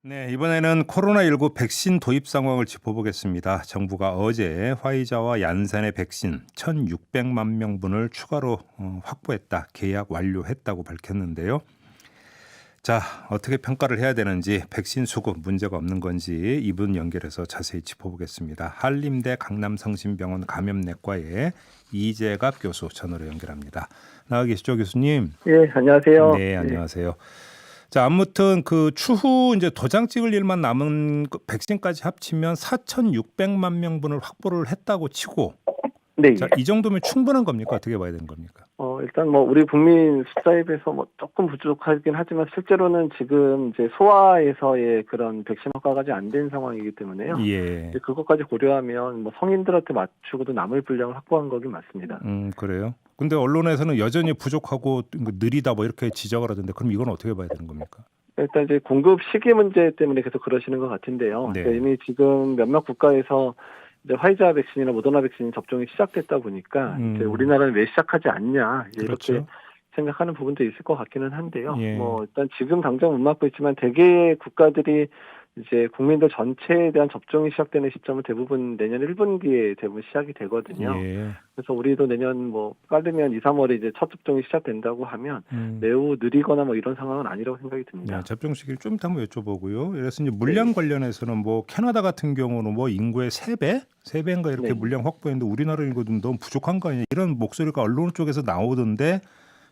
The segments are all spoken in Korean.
네, 이번에는 코로나19 백신 도입 상황을 짚어보겠습니다. 정부가 어제 화이자와 얀센의 백신 1,600만 명분을 추가로 확보했다, 계약 완료했다고 밝혔는데요. 자, 어떻게 평가를 해야 되는지, 백신 수급 문제가 없는 건지 이분 연결해서 자세히 짚어보겠습니다. 한림대 강남성심병원 감염내과의 이재갑 교수 전화로 연결합니다. 나와 계시죠, 교수님? 예, 안녕하세요. 네, 예. 안녕하세요. 자, 아무튼 그 추후 이제 도장 찍을 일만 남은 그 백신까지 합치면 4,600만 명분을 확보를 했다고 치고, 네, 자, 예. 이 정도면 충분한 겁니까? 어떻게 봐야 되는 겁니까? 일단 우리 국민 숫자에 비해서 조금 부족하긴 하지만 실제로는 지금 이제 소아에서의 그런 백신 허가가 아직 안 된 상황이기 때문에요. 예. 이제 그것까지 고려하면 성인들한테 맞추고도 남을 분량을 확보한 거긴 맞습니다. 그래요. 근데 언론에서는 여전히 부족하고 느리다 뭐 이렇게 지적을 하던데, 그럼 이건 어떻게 봐야 되는 겁니까? 일단 이제 공급 시기 문제 때문에 계속 그러시는 것 같은데요. 네. 그러니까 이미 지금 몇몇 국가에서 이제 화이자 백신이나 모더나 백신 접종이 시작됐다 보니까 이제 우리나라는 왜 시작하지 않냐 이제 그렇죠. 이렇게 생각하는 부분도 있을 것 같기는 한데요. 예. 일단 지금 당장 못 맞고 있지만 대개의 국가들이 이제 국민들 전체에 대한 접종이 시작되는 시점은 대부분 내년 1분기에 대부분 시작이 되거든요. 예. 그래서 우리도 내년 빠르면 2, 3월에 이제 첫 접종이 시작된다고 하면 매우 느리거나 이런 상황은 아니라고 생각이 듭니다. 네, 접종 시기를 좀 이따 한번 여쭤보고요. 그래서 이제 물량 관련해서는 캐나다 같은 경우는 인구의 3배인가 이렇게 네. 물량 확보했는데 우리나라는 이거 좀 너무 부족한 거 아니냐 이런 목소리가 언론 쪽에서 나오던데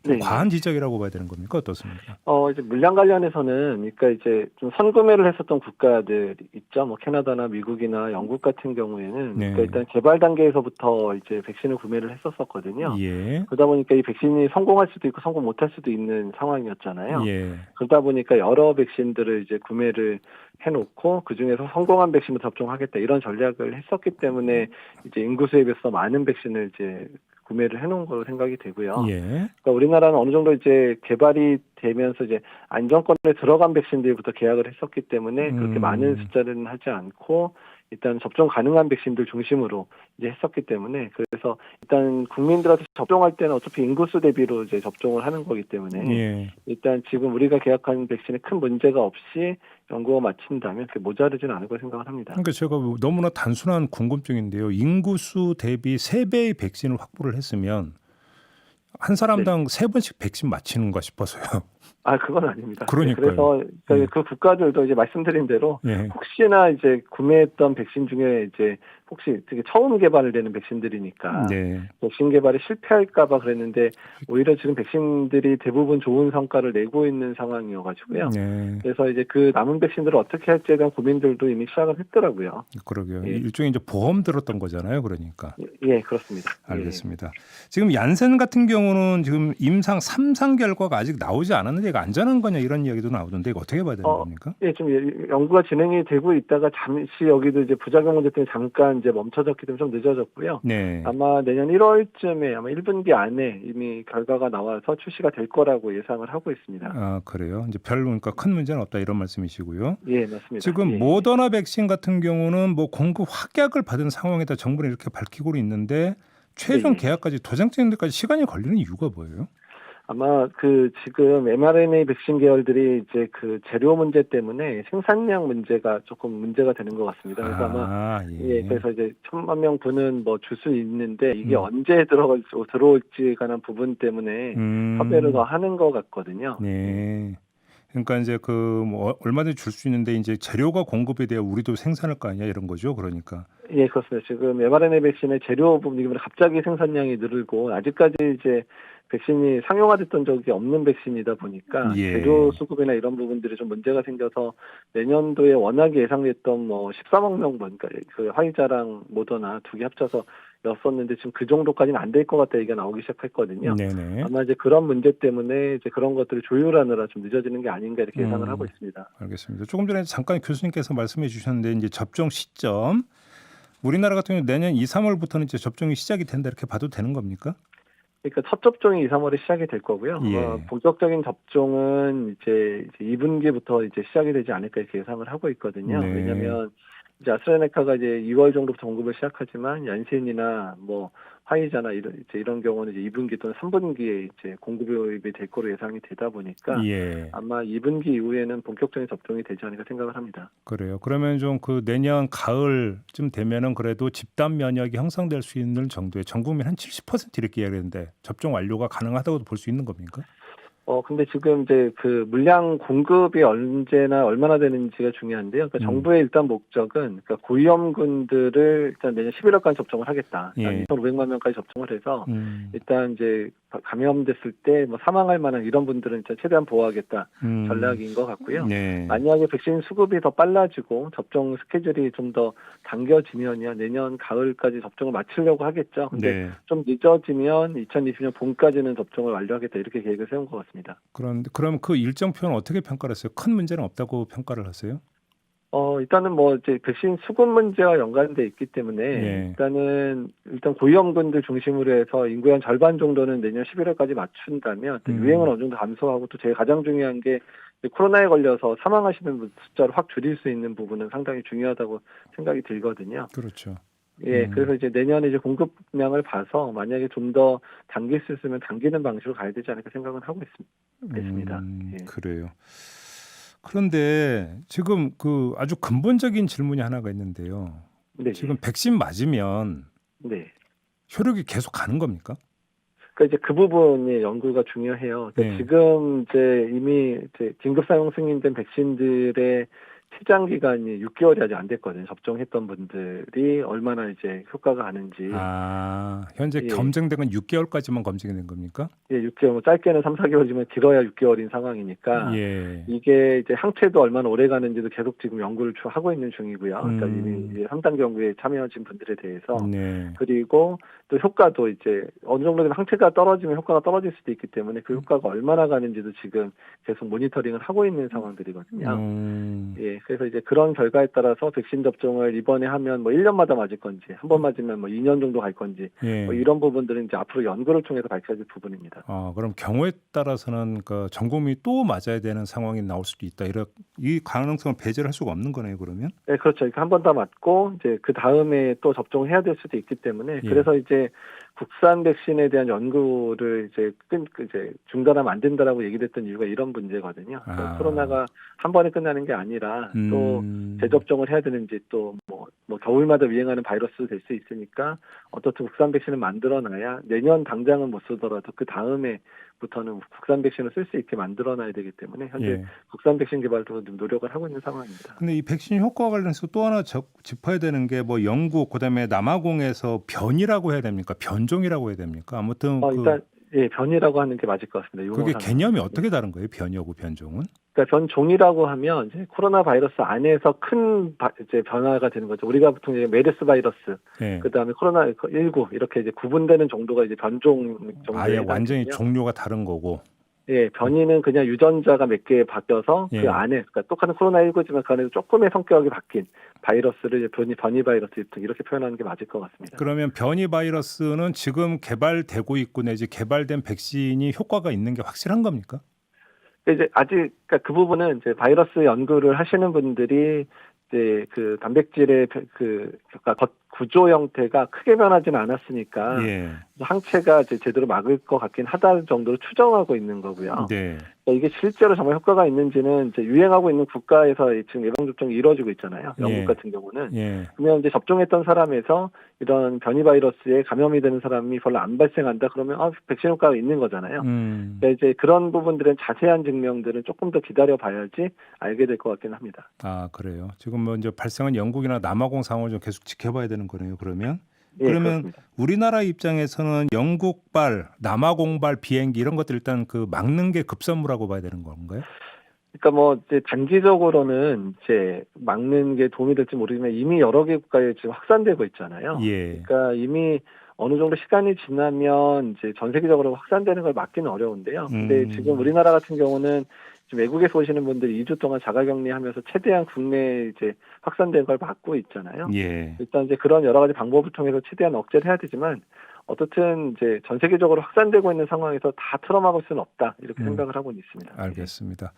좀 네. 과한 지적이라고 봐야 되는 겁니까? 어떻습니까? 이제 물량 관련해서는, 그러니까 이제 좀 선구매를 했었던 국가들 있죠. 캐나다나 미국이나 영국 같은 경우에는, 네. 그러니까 일단 개발 단계에서부터 이제 백신을 구매를 했었거든요. 예. 그러다 보니까 이 백신이 성공할 수도 있고 성공 못할 수도 있는 상황이었잖아요. 예. 그러다 보니까 여러 백신들을 이제 구매를 해놓고 그 중에서 성공한 백신부터 접종하겠다 이런 전략을 했었기 때문에 이제 인구수에 비해서 많은 백신을 이제 구매를 해놓은 걸로 생각이 되고요. 예. 그러니까 우리나라는 어느 정도 이제 개발이 되면서 이제 안정권에 들어간 백신들부터 계약을 했었기 때문에 그렇게 많은 숫자는 하지 않고 일단 접종 가능한 백신들 중심으로 이제 했었기 때문에, 그래서 일단 국민들한테 접종할 때는 어차피 인구수 대비로 이제 접종을 하는 거기 때문에 예. 일단 지금 우리가 계약한 백신에 큰 문제가 없이 연구가 마친다면 그게 모자르지는 않을 거라 생각을 합니다. 그러니까 제가 너무나 단순한 궁금증인데요. 인구수 대비 3배의 백신을 확보를 했으면 한 사람당 3번씩 백신 맞히는가 싶어서요. 그건 아닙니다. 그러니까요. 그래서 그 국가들도 이제 말씀드린 대로 예. 혹시나 이제 구매했던 백신 중에 이제 혹시 되게 처음 개발을 되는 백신들이니까 네. 백신 개발이 실패할까봐 그랬는데 오히려 지금 백신들이 대부분 좋은 성과를 내고 있는 상황이어가지고요. 네. 그래서 이제 그 남은 백신들을 어떻게 할지에 대한 고민들도 이미 시작을 했더라고요. 그러게요. 예. 일종의 이제 보험 들었던 거잖아요. 그러니까. 예, 그렇습니다. 알겠습니다. 지금 얀센 같은 경우는 지금 임상 3상 결과가 아직 나오지 않았는데 이거 안전한 거냐 이런 이야기도 나오던데 이거 어떻게 봐야 되는 겁니까? 예, 좀 연구가 진행이 되고 있다가 잠시 여기도 이제 부작용 문제 때문에 잠깐 이제 멈춰졌기 때문에 좀 늦어졌고요. 네. 아마 내년 1월쯤에 아마 1분기 안에 이미 결과가 나와서 출시가 될 거라고 예상을 하고 있습니다. 그래요. 이제 그러니까 큰 문제는 없다 이런 말씀이시고요. 예, 맞습니다. 지금 예. 모더나 백신 같은 경우는 공급 확약을 받은 상황에다 정부는 이렇게 밝히고 있는데 최종 계약까지 도장 찍는 데까지 시간이 걸리는 이유가 뭐예요? 아마 지금 mRNA 백신 계열들이 이제 재료 문제 때문에 생산량 문제가 조금 문제가 되는 것 같습니다. 그래서 그래서 이제 1,000만 명 분은 줄 수 있는데 이게 언제 들어올지 관한 부분 때문에 협의를 더 하는 것 같거든요. 네. 그러니까 이제 얼마든지 줄 수 있는데 이제 재료가 공급에 대해 우리도 생산할 거 아니야 이런 거죠. 그러니까. 예, 그렇습니다. 지금 mRNA 백신의 재료 부분이 갑자기 생산량이 늘고 아직까지 이제 백신이 상용화됐던 적이 없는 백신이다 보니까 재료 수급이나 이런 부분들이 좀 문제가 생겨서 내년도에 워낙에 예상됐던 13억 명분, 그러니까 그 화이자랑 모더나 두 개 합쳐서 였었는데 지금 그 정도까지는 안 될 것 같다 얘기가 나오기 시작했거든요. 네네. 아마 이제 그런 문제 때문에 이제 그런 것들을 조율하느라 좀 늦어지는 게 아닌가 이렇게 예상을 하고 있습니다. 알겠습니다. 조금 전에 잠깐 교수님께서 말씀해 주셨는데 이제 접종 시점 우리나라 같은 경우 내년 2, 3월부터는 이제 접종이 시작이 된다 이렇게 봐도 되는 겁니까? 그러니까 첫 접종이 2, 3월에 시작이 될 거고요. 예. 본격적인 접종은 이제 2분기부터 이제 시작이 되지 않을까 이렇게 예상을 하고 있거든요. 네. 왜냐하면 이제 아스트라제네카가 이제 2월 정도부터 공급을 시작하지만 얀센이나 뭐 화이자나 이런 경우는 이제 2분기 또는 3분기에 이제 공급이 될 거로 예상이 되다 보니까 예. 아마 2분기 이후에는 본격적인 접종이 되지 않을까 생각을 합니다. 그래요. 그러면 좀 그 내년 가을쯤 되면은 그래도 집단 면역이 형성될 수 있는 정도의 전 국민 한 70% 이렇게 이야기하는데 접종 완료가 가능하다고도 볼 수 있는 겁니까? 근데 지금 이제 그 물량 공급이 언제나 얼마나 되는지가 중요한데요. 그러니까 정부의 일단 목적은 그러니까 고위험군들을 일단 내년 11월까지 접종을 하겠다. 예. 2,500만 명까지 접종을 해서 음. 일단 이제 감염됐을 때 뭐 사망할 만한 이런 분들은 일단 최대한 보호하겠다 전략인 것 같고요. 네. 만약에 백신 수급이 더 빨라지고 접종 스케줄이 좀 더 당겨지면요 내년 가을까지 접종을 마치려고 하겠죠. 근데 네. 좀 늦어지면 2020년 봄까지는 접종을 완료하겠다 이렇게 계획을 세운 것 같습니다. 그런데 그럼 그 일정표는 어떻게 평가를 했어요? 큰 문제는 없다고 평가를 하세요? 일단은 뭐 이제 백신 수급 문제와 연관돼 있기 때문에 예. 일단 고위험군들 중심으로 해서 인구의 한 절반 정도는 내년 11월까지 맞춘다면 또 유행은 어느 정도 감소하고 또 제일 가장 중요한 게 코로나에 걸려서 사망하시는 분 숫자를 확 줄일 수 있는 부분은 상당히 중요하다고 생각이 들거든요. 그렇죠. 예, 그래서 이제 내년에 이제 공급량을 봐서 만약에 좀 더 당길 수 있으면 당기는 방식으로 가야 되지 않을까 생각은 하고 있습니다. 예. 그래요. 그런데 지금 그 아주 근본적인 질문이 하나가 있는데요. 네. 지금 백신 맞으면 네. 효력이 계속 가는 겁니까? 그러니까 이제 그 부분이 연구가 중요해요. 그러니까 네. 지금 이제 이미 이제 긴급 사용 승인된 백신들의 시장 기간이 6개월이 아직 안 됐거든요. 접종했던 분들이 얼마나 이제 효과가 가는지. 현재 예. 검증된 건 6개월까지만 검증이 된 겁니까? 예, 6개월, 뭐 짧게는 3, 4개월이면 길어야 6개월인 상황이니까 예. 이게 이제 항체도 얼마나 오래 가는지도 계속 지금 연구를 하고 있는 중이고요. 그러니까 이미 이제 3단계 연구에 참여하신 분들에 대해서 네. 그리고 또 효과도 이제 어느 정도 되면 항체가 떨어지면 효과가 떨어질 수도 있기 때문에 그 효과가 얼마나 가는지도 지금 계속 모니터링을 하고 있는 상황들이거든요. 예, 그래서 이제 그런 결과에 따라서 백신 접종을 이번에 하면 뭐 1년마다 맞을 건지, 한 번 맞으면 뭐 2년 정도 갈 건지, 예. 뭐 이런 부분들은 이제 앞으로 연구를 통해서 밝혀질 부분입니다. 그럼 경우에 따라서는 그 전 국민이 또 맞아야 되는 상황이 나올 수도 있다. 이 가능성을 배제를 할 수가 없는 거네요, 그러면? 네, 그렇죠. 한 번 더 맞고 이제 그 다음에 또 접종을 해야 될 수도 있기 때문에 예. 그래서 이제 국산 백신에 대한 연구를 이제 중단하면 안 된다라고 얘기를 했던 이유가 이런 문제거든요. 그러니까 코로나가 한 번에 끝나는 게 아니라 또 재접종을 해야 되는지 또 뭐 겨울마다 유행하는 바이러스 될 수 있으니까 어떻든 국산 백신을 만들어놔야 내년 당장은 못 쓰더라도 그 다음에부터는 국산 백신을 쓸 수 있게 만들어놔야 되기 때문에 현재 국산 백신 개발도 좀 노력을 하고 있는 상황입니다. 근데 이 백신 효과와 관련해서 또 하나 짚어야 되는 게 뭐 영국 그다음에 남아공에서 변이라고 해야 됩니까? 변종이라고 해야 됩니까? 아무튼 일단 예, 변이라고 하는 게 맞을 것 같습니다. 그게 개념이 어떻게 다른 거예요? 변이하고 변종은? 그러니까 변종이라고 하면 이제 코로나 바이러스 안에서 큰 이제 변화가 되는 거죠. 우리가 보통 이제 메르스 바이러스, 그다음에 코로나 19 이렇게 이제 구분되는 정도가 이제 변종 정도에 아예 완전히 종류가 다른 거고. 예, 변이는 그냥 유전자가 몇 개 바뀌어서 그 안에, 그러니까 똑같은 코로나19지만 그 안에서 조금의 성격이 바뀐 바이러스를 변이 바이러스 이렇게 표현하는 게 맞을 것 같습니다. 그러면 변이 바이러스는 지금 개발되고 있고 내지 개발된 백신이 효과가 있는 게 확실한 겁니까? 이제 아직 그러니까 그 부분은 이제 바이러스 연구를 하시는 분들이 이제 그 단백질의 그러니까 구조 형태가 크게 변하지는 않았으니까 항체가 이제 제대로 막을 것 같긴 하다 정도로 추정하고 있는 거고요. 네. 그러니까 이게 실제로 정말 효과가 있는지는 이제 유행하고 있는 국가에서 지금 예방 접종이 이루어지고 있잖아요. 영국 같은 경우는. 그러면 이제 접종했던 사람에서 이런 변이 바이러스에 감염이 되는 사람이 별로 안 발생한다. 그러면 백신 효과가 있는 거잖아요. 그러니까 이제 그런 부분들은 자세한 증명들은 조금 더 기다려 봐야지 알게 될 것 같긴 합니다. 그래요. 지금 뭐 이제 발생한 영국이나 남아공 상황을 좀 계속 지켜봐야 되는 거네요. 그러면 그렇습니다. 우리나라 입장에서는 영국발, 남아공발 비행기 이런 것들 일단 그 막는 게 급선무라고 봐야 되는 건가요? 그러니까 뭐 이제 단기적으로는 이제 막는 게 도움이 될지 모르지만 이미 여러 개 국가에 지금 확산되고 있잖아요. 그러니까 이미 어느 정도 시간이 지나면 이제 전 세계적으로 확산되는 걸 막기는 어려운데요. 근데 지금 우리나라 같은 경우는 지금 외국에서 오시는 분들이 2주 동안 자가격리하면서 최대한 국내에 이제 확산된 걸 막고 있잖아요. 일단 이제 그런 여러 가지 방법을 통해서 최대한 억제를 해야 되지만 어떻든 이제 전 세계적으로 확산되고 있는 상황에서 다 틀어막을 수는 없다 이렇게 생각을 하고 있습니다. 알겠습니다.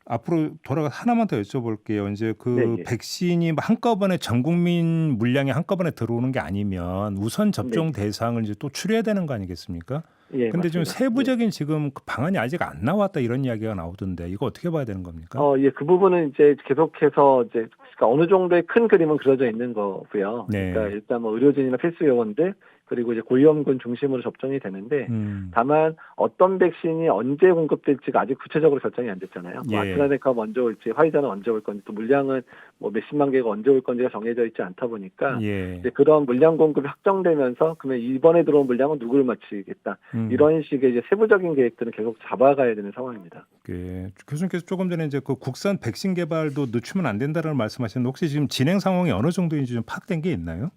앞으로 돌아가 하나만 더 여쭤볼게요. 이제 그 네, 예. 백신이 한꺼번에 전 국민 물량이 한꺼번에 들어오는 게 아니면 우선 접종 네. 대상을 이제 또 추려야 되는 거 아니겠습니까? 예, 근데 좀 맞습니다. 예. 세부적인 지금 그 방안이 아직 안 나왔다 이런 이야기가 나오던데 이거 어떻게 봐야 되는 겁니까? 예, 그 부분은 이제 계속해서 이제 그러니까 어느 정도의 큰 그림은 그려져 있는 거고요. 그러니까 네. 일단 일단 뭐 의료진이나 필수 요원들 그리고 이제 고위험군 중심으로 접종이 되는데 다만 어떤 백신이 언제 공급될지가 아직 구체적으로 결정이 안 됐잖아요. 뭐 예. 아스트라제네카가 먼저 올지 화이자는 언제 올 건지 또 물량은 뭐 몇십만 개가 언제 올 건지가 정해져 있지 않다 보니까 예. 이제 그런 물량 공급이 확정되면서 그러면 이번에 들어온 물량은 누구를 맞추겠다. 이런 식의 이제 세부적인 계획들은 계속 잡아가야 되는 상황입니다. 예. 교수님께서 조금 전에 이제 그 국산 백신 개발도 늦추면 안 된다는 말씀하셨는데 혹시 지금 진행 상황이 어느 정도인지 좀 파악된 게 있나요?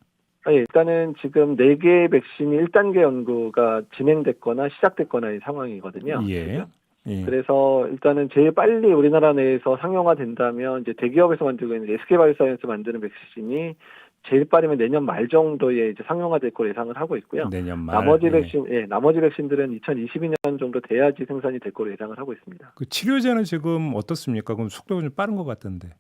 예, 일단은 지금 4개의 백신이 1단계 연구가 진행됐거나 시작됐거나의 상황이거든요. 예. 지금. 예. 그래서 일단은 제일 빨리 우리나라 내에서 상용화된다면 이제 대기업에서 만들고 있는 SK바이오사이언스 만드는 백신이 제일 빠르면 내년 말 정도에 이제 상용화될 걸 예상을 하고 있고요. 내년 말. 나머지 나머지 백신들은 2022년 정도 돼야지 생산이 될 걸로 예상을 하고 있습니다. 그 치료제는 지금 어떻습니까? 그럼 속도가 좀 빠른 것 같던데.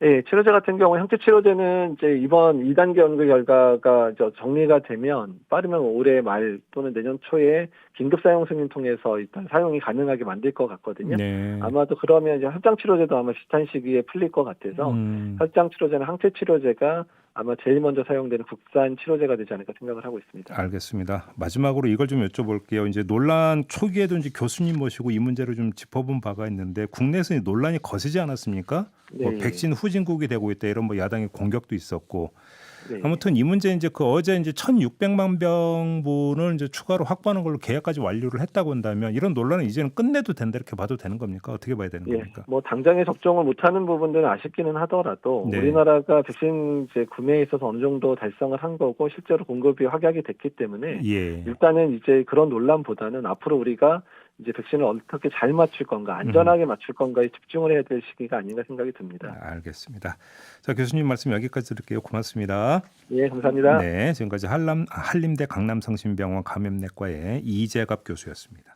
예, 치료제 같은 경우 형태 치료제는 이제 이번 2단계 연구 결과가 정리가 되면 빠르면 올해 말 또는 내년 초에 긴급 사용 승인 통해서 일단 사용이 가능하게 만들 것 같거든요. 네. 아마도 그러면 이제 혈장 치료제도 아마 비슷한 시기에 풀릴 것 같아서 혈장 치료제는 항체 치료제가 아마 제일 먼저 사용되는 국산 치료제가 되지 않을까 생각을 하고 있습니다. 알겠습니다. 마지막으로 이걸 좀 여쭤볼게요. 이제 논란 초기에도 이제 교수님 모시고 이 문제를 좀 짚어본 바가 있는데 국내에서 논란이 거세지 않았습니까? 네, 뭐 백신 후진국이 되고 있다 이런 뭐 야당의 공격도 있었고 네. 아무튼 이 문제 이제 그 어제 이제 1,600만 병분을 이제 추가로 확보하는 걸로 계약까지 완료를 했다고 한다면 이런 논란은 이제는 끝내도 된다 이렇게 봐도 되는 겁니까? 어떻게 봐야 되는 겁니까? 뭐 당장에 접종을 못하는 부분들은 아쉽기는 하더라도 네. 우리나라가 백신 이제 구매에 있어서 어느 정도 달성을 한 거고 실제로 공급이 확약이 됐기 때문에 예. 일단은 이제 그런 논란보다는 앞으로 우리가 이제 백신을 어떻게 잘 맞출 건가, 안전하게 맞출 건가에 집중을 해야 될 시기가 아닌가 생각이 듭니다. 알겠습니다. 자, 교수님 말씀 여기까지 드릴게요. 고맙습니다. 예, 감사합니다. 네, 지금까지 한림대 강남성심병원 감염내과의 이재갑 교수였습니다.